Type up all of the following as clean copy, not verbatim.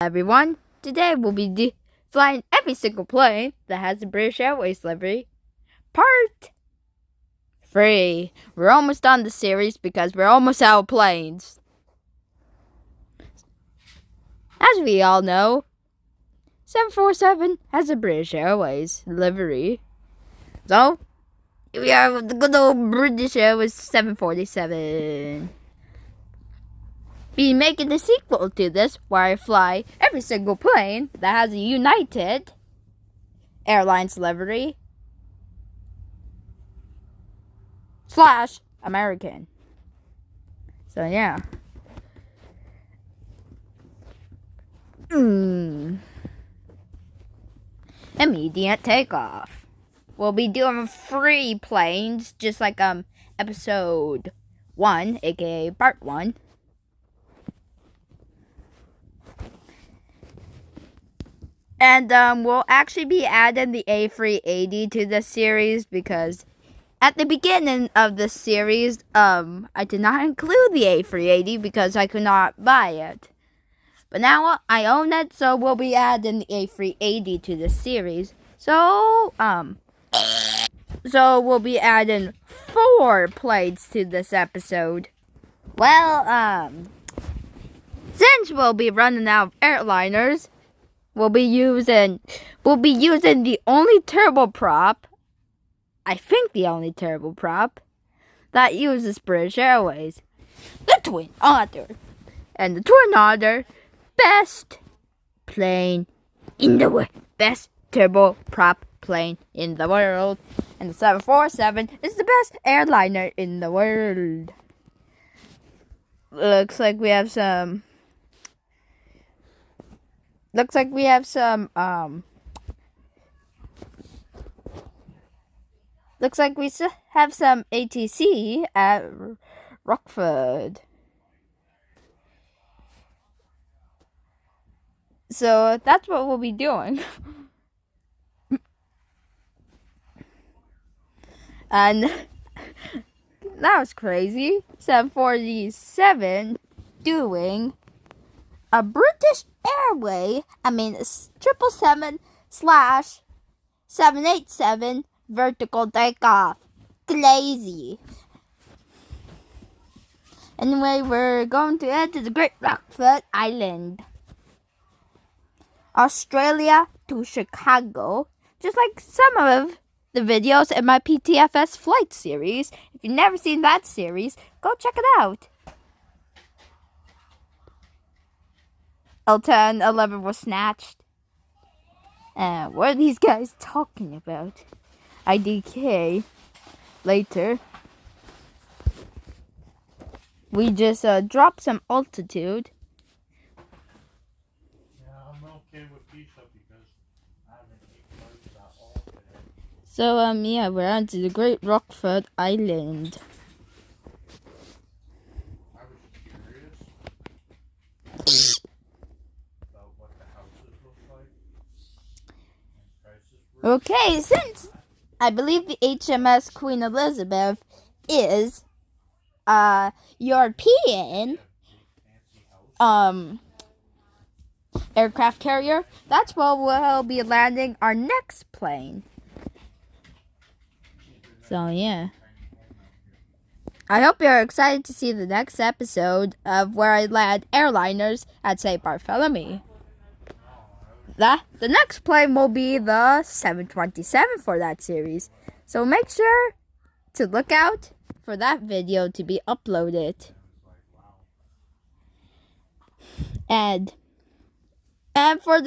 Everyone, today we'll be flying every single plane that has the British Airways livery. Part 3. We're almost done the series because we're almost out of planes. As we all know, 747 has a British Airways livery. So, here we are with the good old British Airways 747. Be making the sequel to this where I fly every single plane that has a United Airlines livery / American. So yeah. Immediate takeoff. We'll be doing free planes just like episode 1, aka part 1. And we'll actually be adding the A380 to the series because at the beginning of the series, I did not include the A380 because I could not buy it. But now I own it, so we'll be adding the A380 to the series. So we'll be adding 4 planes to this episode. Well, since we'll be running out of airliners, we'll be using the only turboprop, I think the only turboprop, that uses British Airways. The Twin Otter. And the Twin Otter, best plane in the world. Best turboprop plane in the world. And the 747 is the best airliner in the world. Looks like we have some ATC at Rockford. So that's what we'll be doing. And that was crazy. 747 doing a British Airway, 777/787 vertical takeoff. Crazy. Anyway, we're going to head to the Great Rockford Island, Australia to Chicago, just like some of the videos in my ptfs flight series. If you've never seen that series, go check it out. L10, 11 was snatched. What are these guys talking about? IDK. Later. We just dropped some altitude. Yeah, I'm okay with pizza because I haven't eaten those at all today. So, yeah, we're on to the Great Rockford Island. I was curious about what the houses look like. And prices were. Okay, since I believe the HMS Queen Elizabeth is European aircraft carrier, that's where we'll be landing our next plane. So yeah, I hope you're excited to see the next episode of where I land airliners at St. Bartholomew. The next plane will be the 727 for that series. So make sure to look out for that video to be uploaded. And for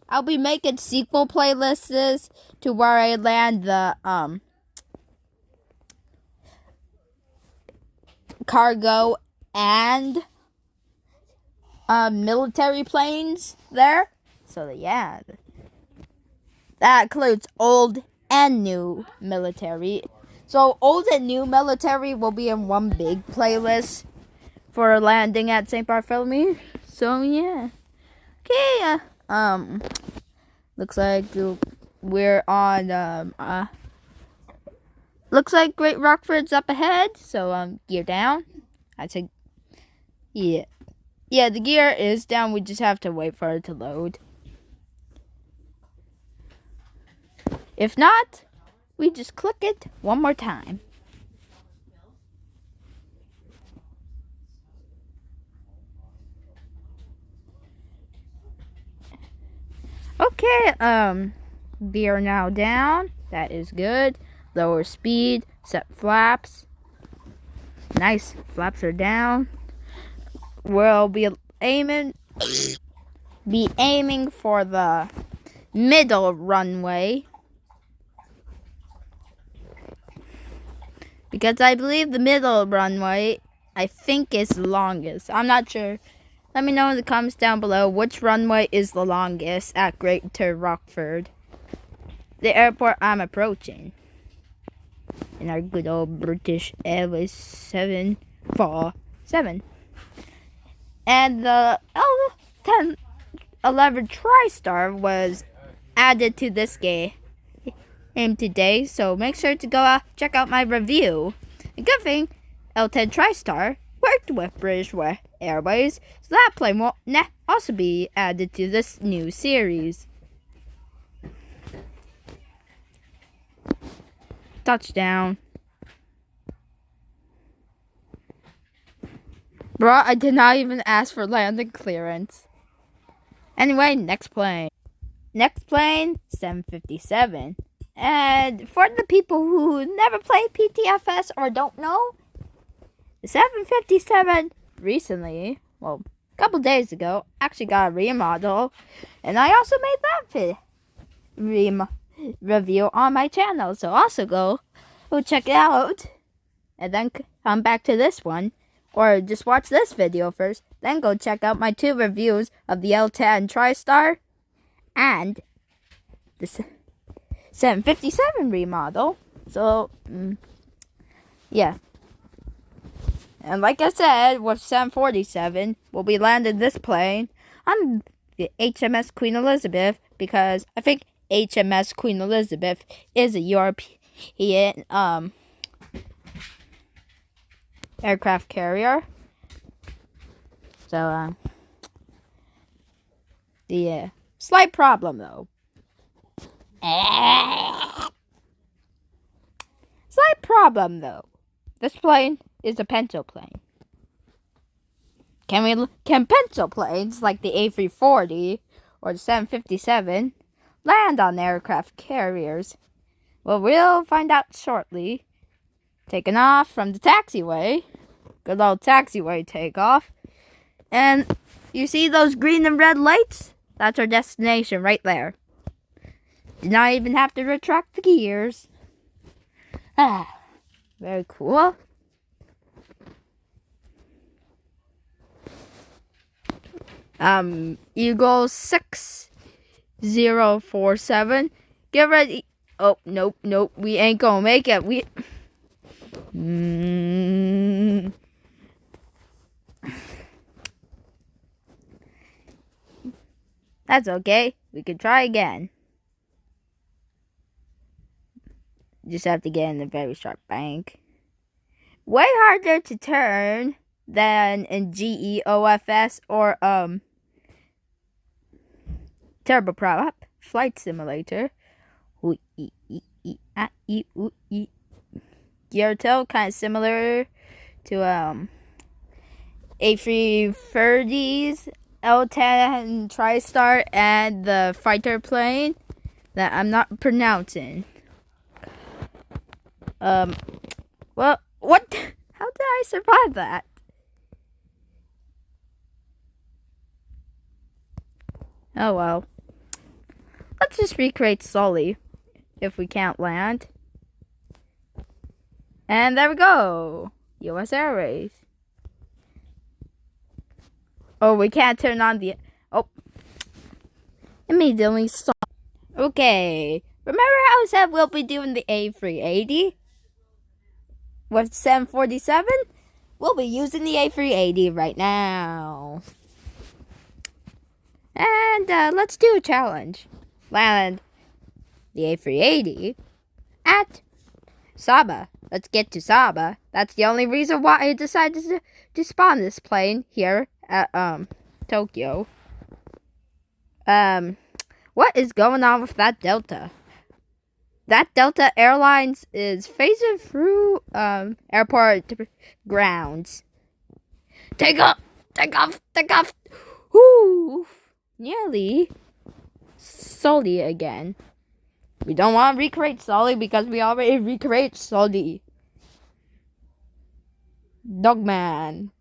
I'll be making sequel playlists to where I land the cargo and military planes there. So yeah, that includes old and new military. So old and new military will be in one big playlist for landing at St. Bartholomew. So yeah, okay. Looks like we're on looks like Great Rockford's up ahead. So gear down. I said, yeah. Yeah, the gear is down. We just have to wait for it to load. If not, we just click it one more time. Okay, gear now down. That is good. Lower speed, set flaps. Nice, flaps are down. We'll be aiming for the middle runway. Because I believe the middle runway, I think, is the longest. I'm not sure. Let me know in the comments down below which runway is the longest at Greater Rockford, the airport I'm approaching. In our good old British Airways 747. And the L1011 TriStar was added to this game today, so make sure to go check out my review. A good thing, L10 TriStar worked with British Airways, so that plane will also be added to this new series. Touchdown. Bro, I did not even ask for landing clearance. Anyway, next plane. Next plane, 757. And for the people who never played PTFS or don't know, the 757 recently, well, a couple days ago, actually got a remodel. And I also made that review on my channel. So also go check it out. And then come back to this one. Or just watch this video first. Then go check out my 2 reviews of the L10 TriStar and the 757 remodel. So, yeah. And like I said, with 747, we'll be landing this plane on the HMS Queen Elizabeth, because I think HMS Queen Elizabeth is a European aircraft carrier. So, the slight problem though. Slight problem though. This plane is a pencil plane. Can pencil planes like the A340 or the 757 land on aircraft carriers? Well, we'll find out shortly. Taking off from the taxiway. Good old taxiway takeoff. And you see those green and red lights? That's our destination right there. Did not even have to retract the gears. Very cool. Eagle 6047. Get ready. Oh, nope, we ain't gonna make it. That's okay. We can try again. Just have to get in a very sharp bank. Way harder to turn than in GEOFS or Turboprop Flight Simulator. Gear tail kind of similar to A330's L10 TriStar and the fighter plane that I'm not pronouncing. Well, what? How did I survive that? Oh well. Let's just recreate Sully if we can't land. And there we go. US Airways. Oh, we can't turn on the... Oh. Immediately stop. Okay. Remember how I said we'll be doing the A380? With 747? We'll be using the A380 right now. And let's do a challenge. Land the A380 at Saba. Let's get to Saba. That's the only reason why I decided to spawn this plane here at Tokyo. What is going on with that Delta? That Delta Airlines is phasing through airport grounds. Take off! Take off! Take off! Whoo! Nearly Sully again. We don't want to recreate Sully because we already recreate Sully. Dogman.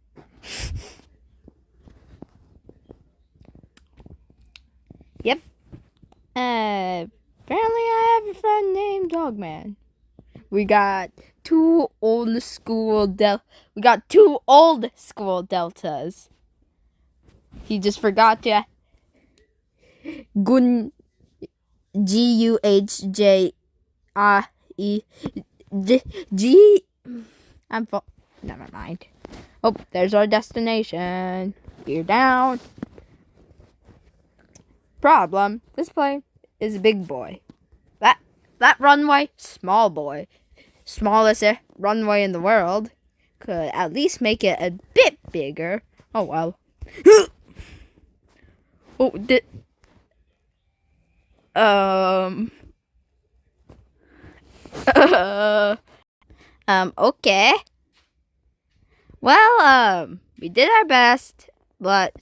Yep. Apparently I have a friend named Dogman. We got two old school deltas. He just forgot to Gun Guhjie G. Never mind. Oh, there's our destination. Gear down. Problem. This plane is a big boy. That runway, small boy. Smallest runway in the world. Could at least make it a bit bigger. Oh well. Oh, okay. Well, we did our best, but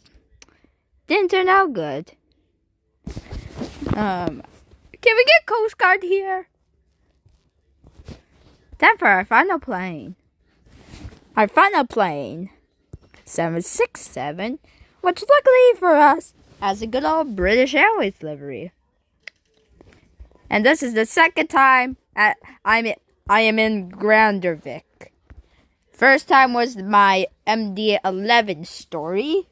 didn't turn out good. Can we get Coast Guard here? Time for our final plane. Our final plane, 767, which luckily for us has a good old British Airways livery. And this is the second time I am in Grandvik. First time was my MD-11 story,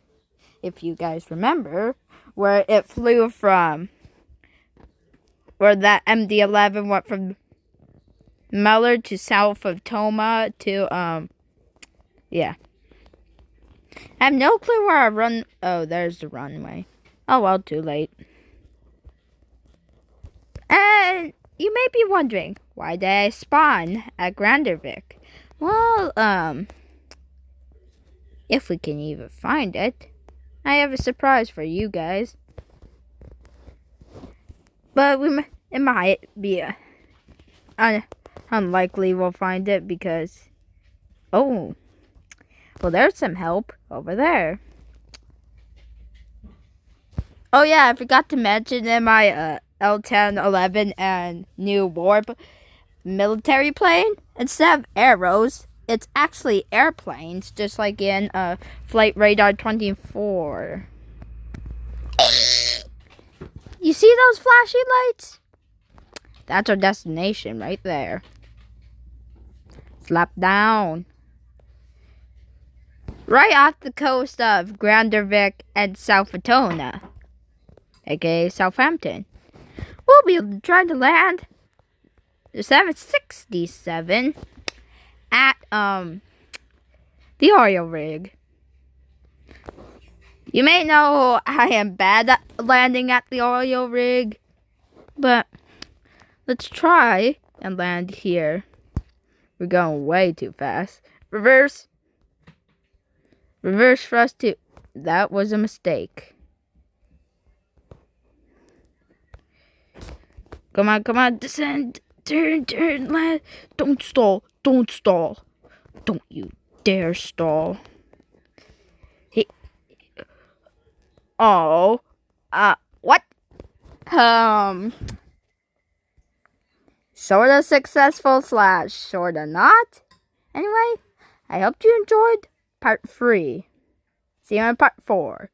if you guys remember, where it flew from, where that MD-11 went from Mellor to south of Toma to, yeah. I have no clue where I run. Oh, there's the runway. Oh, well, too late. And you may be wondering, why did I spawn at Grandvik? Well, if we can even find it, I have a surprise for you guys. But it might be unlikely we'll find it because, oh, well, there's some help over there. Oh yeah, I forgot to mention in my L10, 11, and new warp military plane, instead of arrows, it's actually airplanes, just like in Flight Radar 24. You see those flashing lights? That's our destination right there. Slap down. Right off the coast of Grandvik and Southampton, aka Southampton. We'll be trying to land the 767 at the oil rig. You may know I am bad at landing at the oil rig, but let's try and land here. We're going way too fast. Reverse. Reverse thrust to. That was a mistake. Come on, come on, descend. Turn, land. Don't stall. Don't stall. Don't you dare stall. Hey. Oh. What? Sorta successful / sorta not. Anyway, I hope you enjoyed part 3. See you in part 4.